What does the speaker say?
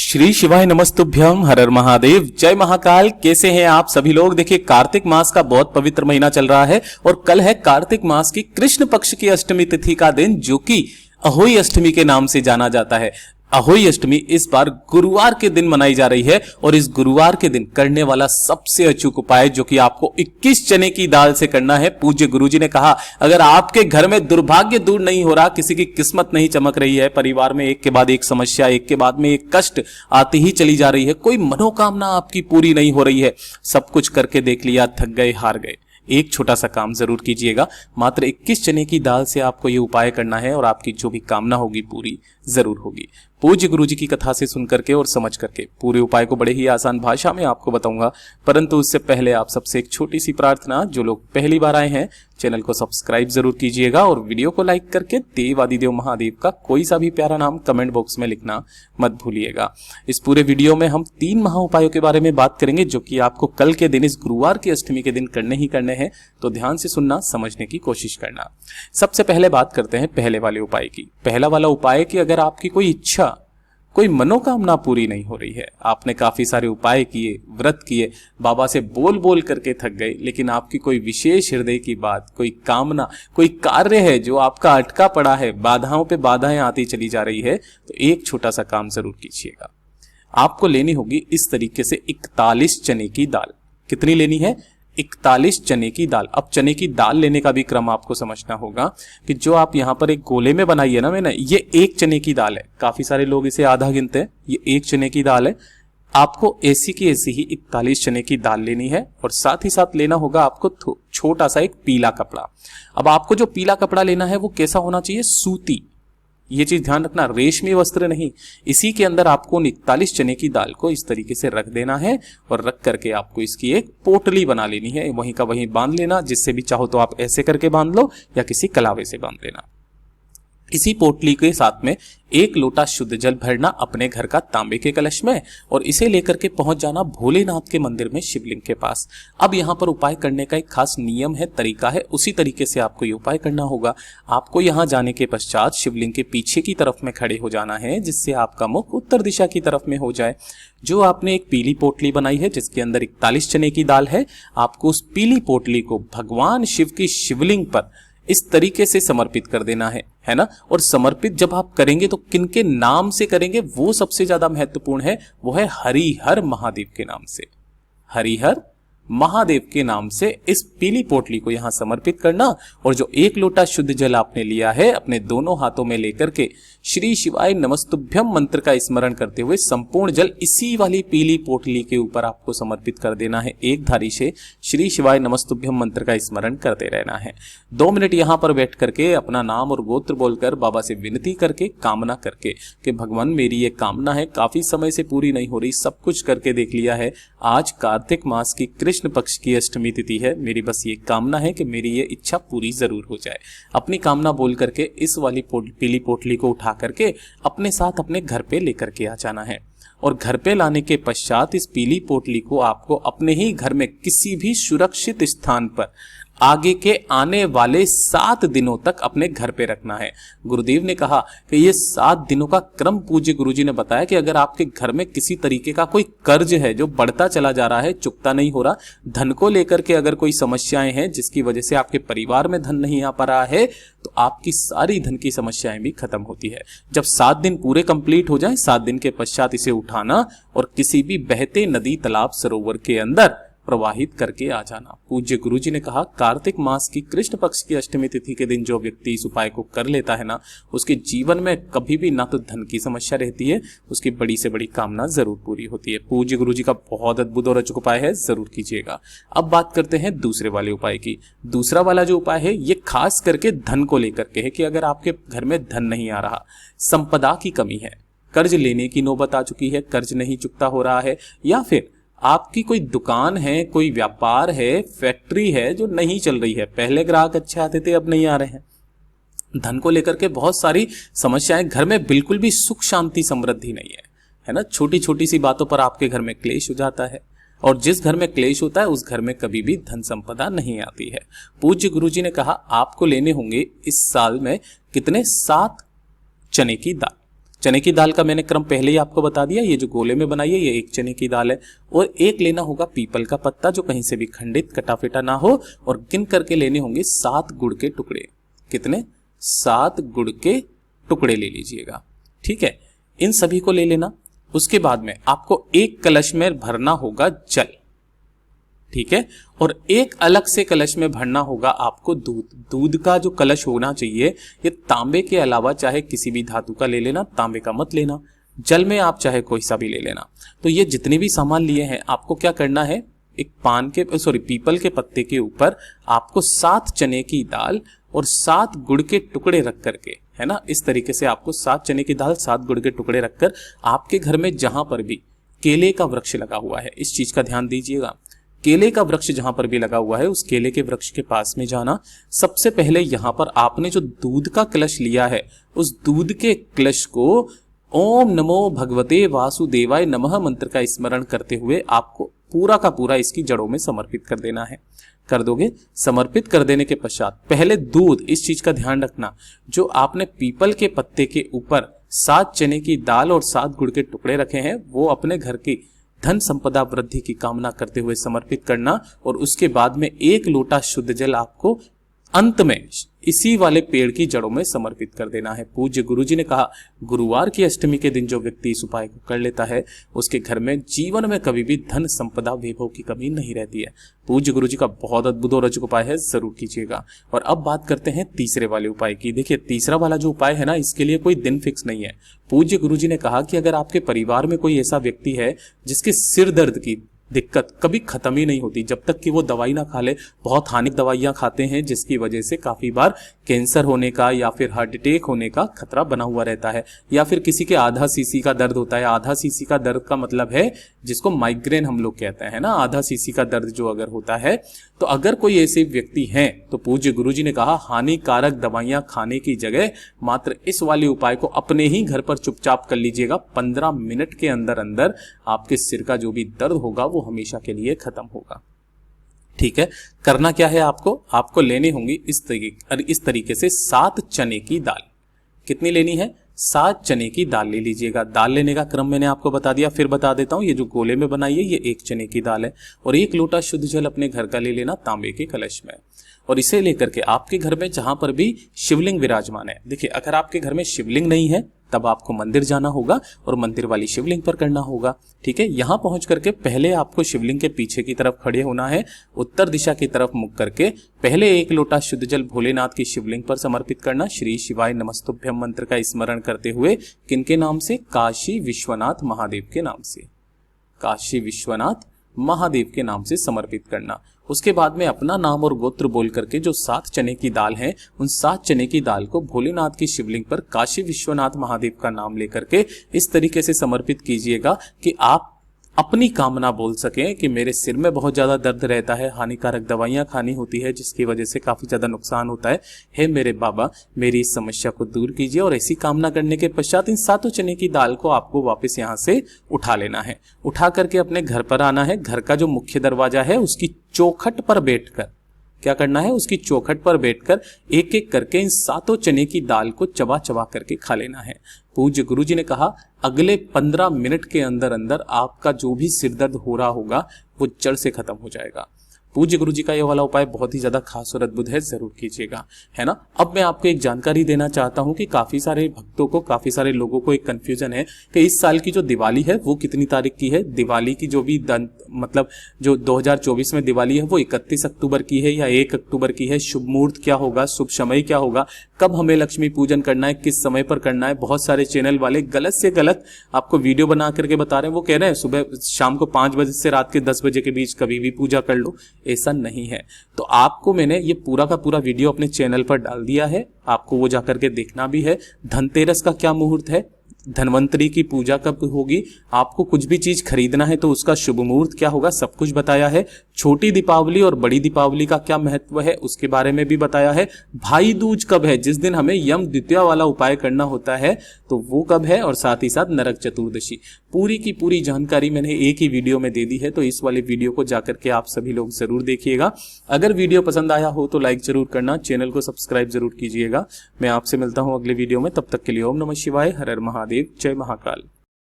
श्री शिवाय नमस्तुभ्यम, हर हर महादेव, जय महाकाल। कैसे हैं आप सभी लोग। देखिए, कार्तिक मास का बहुत पवित्र महीना चल रहा है और कल है कार्तिक मास की कृष्ण पक्ष की अष्टमी तिथि का दिन, जो कि अहोई अष्टमी के नाम से जाना जाता है। अहोई अष्टमी इस बार गुरुवार के दिन मनाई जा रही है और इस गुरुवार के दिन करने वाला सबसे अचूक उपाय जो कि आपको 21 चने की दाल से करना है। पूज्य गुरुजी ने कहा, अगर आपके घर में दुर्भाग्य दूर नहीं हो रहा, किसी की किस्मत नहीं चमक रही है, परिवार में एक के बाद एक समस्या, एक के बाद में एक कष्ट आती ही चली जा रही है, कोई मनोकामना आपकी पूरी नहीं हो रही है, सब कुछ करके देख लिया, थक गए, हार गए, एक छोटा सा काम जरूर कीजिएगा। मात्र 21 चने की दाल से आपको ये उपाय करना है और आपकी जो भी कामना होगी पूरी जरूर होगी। पूज्य गुरुजी की कथा से सुन करके और समझ करके पूरे उपाय को बड़े ही आसान भाषा में आपको बताऊंगा, परंतु उससे पहले आप सबसे एक छोटी सी प्रार्थना, जो लोग पहली बार आए हैं चैनल को सब्सक्राइब जरूर कीजिएगा और वीडियो को लाइक करके देवादिदेव महादेव का कोई सा भी प्यारा नाम कमेंट बॉक्स में लिखना मत भूलिएगा। इस पूरे वीडियो में हम 3 महा उपायों के बारे में बात करेंगे, जो कि आपको कल के दिन, इस गुरुवार की अष्टमी के दिन करने ही करने हैं, तो ध्यान से सुनना, समझने की कोशिश करना। सबसे पहले बात करते हैं पहले वाले उपाय की। पहला वाला उपाय कि अगर आपकी कोई इच्छा, कोई मनोकामना पूरी नहीं हो रही है, आपने काफी सारे उपाय किए, व्रत किए, बाबा से बोल बोल करके थक गए, लेकिन आपकी कोई विशेष हृदय की बात, कोई कामना, कोई कार्य है जो आपका अटका पड़ा है, बाधाओं पे बाधाएं आती चली जा रही है, तो एक छोटा सा काम जरूर कीजिएगा। आपको लेनी होगी इस तरीके से 41 चने की दाल। कितनी लेनी है? 41 चने की दाल। अब चने की दाल लेने का भी क्रम आपको समझना होगा कि जो आप यहाँ पर एक गोले में बनाई है ना मैंने, ये 1 चने की दाल है। काफी सारे लोग इसे आधा गिनते हैं, ये 1 चने की दाल है। आपको ऐसी की ऐसी ही 41 चने की दाल लेनी है और साथ ही साथ लेना होगा आपको छोटा सा एक पीला कपड़ा। अब आपको जो पीला कपड़ा लेना है वो कैसा होना चाहिए? सूती। ये चीज ध्यान रखना, रेशमी वस्त्र नहीं। इसी के अंदर आपको 41 चने की दाल को इस तरीके से रख देना है और रख करके आपको इसकी एक पोटली बना लेनी है, वहीं का वहीं बांध लेना। जिससे भी चाहो तो आप ऐसे करके बांध लो या किसी कलावे से बांध लेना। इसी पोटली के साथ में 1 लोटा शुद्ध जल भरना अपने घर का तांबे के कलश में और इसे लेकर के पहुंच जाना भोलेनाथ के मंदिर में, शिवलिंग के पास। अब यहाँ पर उपाय करने का एक खास नियम है, तरीका है, उसी तरीके से आपको ये उपाय करना होगा। आपको यहाँ जाने के पश्चात शिवलिंग के पीछे की तरफ में खड़े हो जाना है, जिससे आपका मुख उत्तर दिशा की तरफ में हो जाए। जो आपने एक पीली पोटली बनाई है जिसके अंदर 41 चने की दाल है, आपको उस पीली पोटली को भगवान शिव की शिवलिंग पर इस तरीके से समर्पित कर देना है ना। और समर्पित जब आप करेंगे तो किनके नाम से करेंगे वो सबसे ज्यादा महत्वपूर्ण है, वो है हरिहर महादेव के नाम से। हरिहर महादेव के नाम से इस पीली पोटली को यहां समर्पित करना और जो 1 लोटा शुद्ध जल आपने लिया है अपने दोनों हाथों में लेकर के श्री शिवाय नमस्तुभ्यम मंत्र का स्मरण करते हुए संपूर्ण जल इसी वाली पीली पोटली के ऊपर आपको समर्पित कर देना है। एक धारी से श्री शिवाय नमस्तुभ्यम मंत्र का स्मरण करते रहना है। 2 मिनट यहां पर बैठ करके अपना नाम और गोत्र बोलकर बाबा से विनती करके, कामना करके कि भगवान मेरी ये कामना है, काफी समय से पूरी नहीं हो रही, सब कुछ करके देख लिया है, आज कार्तिक मास की कृष्ण पक्ष की अष्टमी तिथि है, मेरी बस ये कामना है कि मेरी ये इच्छा पूरी जरूर हो जाए। अपनी कामना बोल करके इस वाली पीली पोटली को उठा करके अपने साथ अपने घर पे लेकर के आ जाना है और घर पे लाने के पश्चात इस पीली पोटली को आपको अपने ही घर में किसी भी सुरक्षित स्थान पर आगे के आने वाले 7 दिनों तक अपने घर पे रखना है। गुरुदेव ने कहा कि ये 7 दिनों का क्रम पूज्य गुरुजी ने बताया कि अगर आपके घर में किसी तरीके का कोई कर्ज है जो बढ़ता चला जा रहा है, चुकता नहीं हो रहा, धन को लेकर के अगर कोई समस्याएं हैं जिसकी वजह से आपके परिवार में धन नहीं आ पा रहा है, तो आपकी सारी धन की समस्याएं भी खत्म होती है। जब 7 दिन पूरे कंप्लीट हो जाए, 7 दिन के पश्चात इसे उठाना और किसी भी बहते नदी, तालाब, सरोवर के अंदर प्रवाहित करके आ जाना। पूज्य गुरुजी ने कहा, कार्तिक मास की कृष्ण पक्ष की अष्टमी तिथि के दिन जो व्यक्ति इस उपाय को कर लेता है ना, उसके जीवन में कभी भी ना तो धन की समस्या रहती है, उसकी बड़ी से बड़ी कामना जरूर पूरी होती है। पूज्य गुरुजी का बहुत अद्भुत और अचूक उपाय है, जरूर कीजिएगा। अब बात करते हैं दूसरे वाले उपाय की। दूसरा वाला जो उपाय है ये खास करके धन को लेकर के है कि अगर आपके घर में धन नहीं आ रहा, संपदा की कमी है, कर्ज लेने की नौबत आ चुकी है, कर्ज नहीं चुकता हो रहा है, या फिर आपकी कोई दुकान है, कोई व्यापार है, फैक्ट्री है जो नहीं चल रही है, पहले ग्राहक अच्छे आते थे अब नहीं आ रहे हैं, धन को लेकर के बहुत सारी समस्याएं, घर में बिल्कुल भी सुख शांति समृद्धि नहीं है ना। छोटी छोटी सी बातों पर आपके घर में क्लेश हो जाता है और जिस घर में क्लेश होता है उस घर में कभी भी धन संपदा नहीं आती है। पूज्य गुरुजी ने कहा आपको लेने होंगे इस साल में कितने? 7 चने की दाल। चने की दाल का मैंने क्रम पहले ही आपको बता दिया। ये जो गोले में बनाई है ये एक चने की दाल है। और एक लेना होगा पीपल का पत्ता जो कहीं से भी खंडित कटा फिटा ना हो, और गिन करके लेने होंगे 7 गुड़ के टुकड़े। कितने? 7 गुड़ के टुकड़े ले लीजिएगा। ठीक है, इन सभी को ले लेना। उसके बाद में आपको एक कलश में भरना होगा जल। ठीक है, और एक अलग से कलश में भरना होगा आपको दूध। दूध का जो कलश होना चाहिए ये तांबे के अलावा चाहे किसी भी धातु का ले लेना, तांबे का मत लेना। जल में आप चाहे कोई सा भी ले लेना। तो ये जितने भी सामान लिए हैं आपको क्या करना है, एक पीपल के पत्ते के ऊपर आपको 7 चने की दाल और 7 गुड़ के टुकड़े रख करके, है ना, इस तरीके से आपको 7 चने की दाल 7 गुड़ के टुकड़े रखकर आपके घर में जहां पर भी केले का वृक्ष लगा हुआ है, इस चीज का ध्यान दीजिएगा। केले का वृक्ष जहां पर भी लगा हुआ है उस केले के वृक्ष के पास में जाना। सबसे पहले यहां पर आपने जो दूध का कलश लिया है उस दूध के कलश को ओम नमो भगवते वासुदेवाय नमः मंत्र का स्मरण करते हुए आपको पूरा का पूरा इसकी जड़ों में समर्पित कर देना है। कर दोगे? समर्पित कर देने के पश्चात पहले दूध, इस चीज का ध्यान रखना, जो आपने पीपल के पत्ते के ऊपर 7 चने की दाल और 7 गुड़ के टुकड़े रखे हैं वो अपने घर की धन संपदा वृद्धि की कामना करते हुए समर्पित करना। और उसके बाद में 1 लोटा शुद्ध जल आपको अंत में इसी वाले पेड़ की जड़ों में समर्पित कर देना है। पूज्य गुरुजी ने कहा, गुरुवार की अष्टमी के दिन जो व्यक्ति इस उपाय को कर लेता है उसके घर में जीवन में कभी भी धन संपदा वैभव की कमी नहीं रहती है। पूज्य गुरुजी का बहुत अद्भुत और रोचक उपाय है, जरूर कीजिएगा। और अब बात करते हैं तीसरे वाले उपाय की। देखिए, तीसरा वाला जो उपाय है ना, इसके लिए कोई दिन फिक्स नहीं है। पूज्य गुरुजी ने कहा कि अगर आपके परिवार में कोई ऐसा व्यक्ति है जिसके सिर दर्द की दिक्कत कभी खत्म ही नहीं होती जब तक कि वो दवाई ना खा ले, बहुत हानिक दवाइयां खाते हैं जिसकी वजह से काफी बार कैंसर होने का या फिर हार्ट अटैक होने का खतरा बना हुआ रहता है, या फिर किसी के आधा सीसी का दर्द होता है। आधा सीसी का दर्द का मतलब है जिसको माइग्रेन हम लोग कहते हैं ना, आधा सीसी का दर्द जो अगर होता है, तो अगर कोई ऐसे व्यक्ति हैं तो पूज्य गुरुजी ने कहा हानिकारक दवाइयां खाने की जगह मात्र इस वाले उपाय को अपने ही घर पर चुपचाप कर लीजिएगा। 15 मिनट के अंदर अंदर आपके सिर का जो भी दर्द होगा वो हमेशा के लिए खत्म होगा। ठीक है, करना क्या है, आपको लेनी होंगी इस तरीके से 7 चने की दाल। कितनी लेनी है? 7 चने की दाल ले लीजिएगा। दाल लेने का क्रम मैंने आपको बता दिया, फिर बता देता हूं। ये जो गोले में बनाई है ये 1 चने की दाल है। और 1 लोटा शुद्ध जल अपने घर का ले लेना तांबे के कलश में। और इसे लेकर के आपके घर में जहां पर भी शिवलिंग विराजमान है, देखिए अगर आपके घर में शिवलिंग नहीं है तब आपको मंदिर जाना होगा और मंदिर वाली शिवलिंग पर करना होगा। ठीक है, यहां पहुंच करके पहले आपको शिवलिंग के पीछे की तरफ खड़े होना है, उत्तर दिशा की तरफ मुख करके पहले 1 लोटा शुद्ध जल भोलेनाथ की शिवलिंग पर समर्पित करना। श्री शिवाय नमस्तुभ्यम मंत्र का स्मरण करते हुए किनके नाम से? काशी विश्वनाथ महादेव के नाम से। काशी विश्वनाथ महादेव के नाम से समर्पित करना। उसके बाद में अपना नाम और गोत्र बोल करके जो 7 चने की दाल है उन 7 चने की दाल को भोलेनाथ की शिवलिंग पर काशी विश्वनाथ महादेव का नाम लेकर के इस तरीके से समर्पित कीजिएगा कि आप अपनी कामना बोल सकें कि मेरे सिर में बहुत ज्यादा दर्द रहता है, हानिकारक दवाइयां खानी होती है जिसकी वजह से काफी ज्यादा नुकसान होता है, हे मेरे बाबा मेरी इस समस्या को दूर कीजिए। और ऐसी कामना करने के पश्चात इन 7 चने की दाल को आपको वापस यहाँ से उठा लेना है। उठा करके अपने घर पर आना है। घर का जो मुख्य दरवाजा है उसकी चौखट पर बैठकर क्या करना है, उसकी चौखट पर बैठकर एक एक करके इन 7 चने की दाल को चबा चबा करके खा लेना है। पूज्य गुरुजी ने कहा अगले 15 मिनट के अंदर अंदर आपका जो भी सिर दर्द हो रहा होगा वो जड़ से खत्म हो जाएगा। पूज्य गुरुजी का ये वाला उपाय बहुत ही ज्यादा खास और अद्भुत है, जरूर कीजिएगा, है ना। अब मैं आपको एक जानकारी देना चाहता हूं कि काफी सारे भक्तों को, काफी सारे लोगों को एक कंफ्यूजन है कि इस साल की जो दिवाली है वो कितनी तारीख की है। दिवाली की जो भी मतलब जो 2024 में दिवाली है वो 31 अक्टूबर की है या 1 अक्टूबर की है। शुभ मुहूर्त क्या होगा, शुभ समय क्या होगा, कब हमें लक्ष्मी पूजन करना है, किस समय पर करना है। बहुत सारे चैनल वाले गलत से गलत आपको वीडियो बना करके बता रहे हैं। वो कह रहे हैं सुबह शाम को 5 बजे से रात के 10 बजे के बीच कभी भी पूजा कर लो, ऐसा नहीं है। तो आपको मैंने ये पूरा का पूरा वीडियो अपने चैनल पर डाल दिया है, आपको वो जाकर के देखना भी है। धनतेरस का क्या मुहूर्त है, धनवंतरी की पूजा कब होगी, आपको कुछ भी चीज खरीदना है तो उसका शुभ मुहूर्त क्या होगा, सब कुछ बताया है। छोटी दीपावली और बड़ी दीपावली का क्या महत्व है उसके बारे में भी बताया है। भाई दूज कब है, जिस दिन हमें यम द्वितीया वाला उपाय करना होता है, तो वो कब है और साथ ही साथ नरक चतुर्दशी, पूरी की पूरी जानकारी मैंने एक ही वीडियो में दे दी है। तो इस वाले वीडियो को जाकर के आप सभी लोग जरूर देखिएगा। अगर वीडियो पसंद आया हो तो लाइक जरूर करना, चैनल को सब्सक्राइब जरूर कीजिएगा। मैं आपसे मिलता हूं अगले वीडियो में, तब तक के लिए ओम नमः शिवाय, हर हर महादेव, जय महाकाल।